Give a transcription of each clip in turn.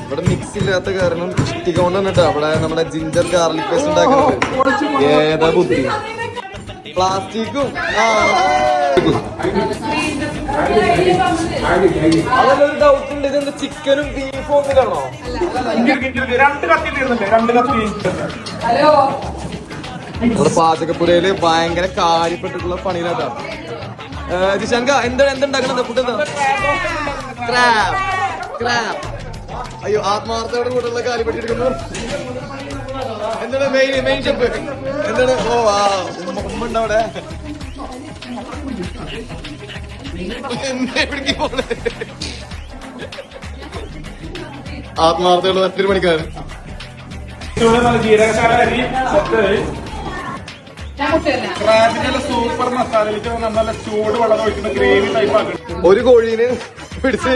ഇവിടെ മിക്സ് ഇല്ലാത്ത കാരണം ഇഷ്ടിക കൊണ്ടാണ് കേട്ടോ അവിടെ നമ്മുടെ ജിഞ്ചർ ഗാർലിക് പേസ്റ്റ് ഉണ്ടാക്കുന്നത്. ഏതാ ബുദ്ധി പ്ലാസ്റ്റിക്കും അതൊരു ഡൗട്ട് ഉണ്ട്. ഇതെന്താ ചിക്കനും ബീഫും ഒന്നിലാണോ? നമ്മുടെ പാചകപ്പുരയില് ഭയങ്കര കാര്യപ്പെട്ടിട്ടുള്ള പണിയിലാട്ടാ. ജിഷാൻക എന്തുണ്ടാക്കണത് ഫുഡ്? എന്താ ക്രാബ്? ക്രാബ്. അയ്യോ, ആത്മാർത്ഥയോട് കൂടെയുള്ള കാര്യപ്പെട്ടിരിക്കുന്നു. എന്താണ് മെയിൻ ഷെഫ്? എന്താണ്? ഓ ഉമ്മ ഉണ്ട് അവിടെ. ആത്മാർത്ഥയുള്ള ഒത്തിരി പണിക്കാരൻ. സൂപ്പർ മസാലയിലേക്ക് നല്ല ചൂട് വെള്ളം ഒഴിക്കുന്ന ഗ്രേവി ടൈപ്പ് ആക്കണം. ഒരു കോഴീന് പിടിച്ച്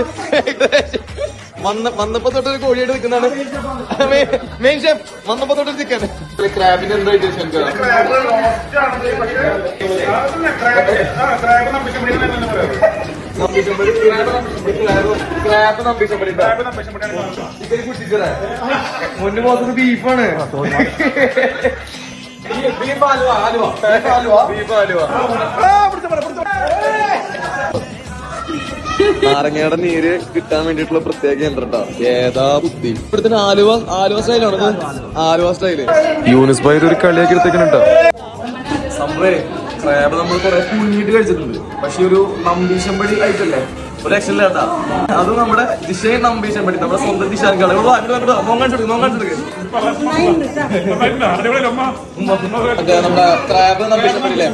വന്നപ്പോ തൊട്ടൊരു കോഴിയായിട്ട് നിൽക്കുന്നതാണ് മെയിൻ ഷെഫ്. വന്നപ്പോ തൊട്ട് ചിക്കൻ. ക്രാബിന് എന്താ മുന്നു പോകുന്നത് ബീഫാണ്. ബീഫ് ആലുവ. നാരങ്ങയുടെ നീര് കിട്ടാൻ വേണ്ടിട്ടുള്ള പ്രത്യേക യന്ത്രം കേട്ടോ. ഏതാ ബുദ്ധി. ഇവിടുത്തെ ആലുവ സ്റ്റൈലാണ്. ആലുവ സ്റ്റൈല് യൂണിസ് ബൈ ഒരു കളിയാക്കി എടുത്തേക്കുന്നുണ്ടോ സംഭവേ. ക്രാബ് നമ്മൾ കുറെ പുഴുങ്ങിട്ട് കഴിച്ചിട്ടുണ്ട്. പക്ഷെ ഒരു നമ്പീശമ്പടി കഴിച്ചല്ലേ ഒരു രക്ഷയില്ല കേട്ടാ. അത് നമ്മുടെ ദിശയും നമ്പീശമ്പടി നമ്മുടെ സ്വന്തം ദിശാൻകാണ്. നമ്മുടെ ക്രാബ് നമ്പീശമ്പടിയില്ലേ?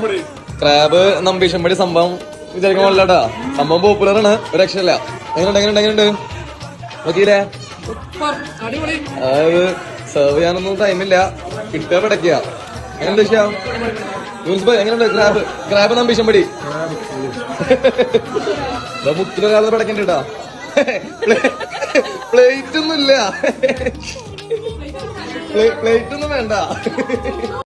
ക്രാബ് നമ്പീശമ്പടി സംഭവം വിചാരിക്കാൻ പാടില്ലാട്ടാ. സംഭവം പോപ്പുലറാണ്. ഒരു രക്ഷയില്ല. എങ്ങനെയുണ്ട് നോക്കിയില്ലേ? അതായത് സെർവ് ചെയ്യാനൊന്നും ടൈമില്ല. കിട്ടുക പിടയ്ക്കുക. എങ്ങനെയുണ്ട് വിഷയം? എങ്ങനെയുണ്ട് ക്രാബ് നമ്പീശമ്പടി? മുക്കിലൊരാളെ പിടക്കണ്ട കേട്ടാ. പ്ലേറ്റ് ഒന്നും ഇല്ല. പ്ലേറ്റ് ഒന്നും വേണ്ട.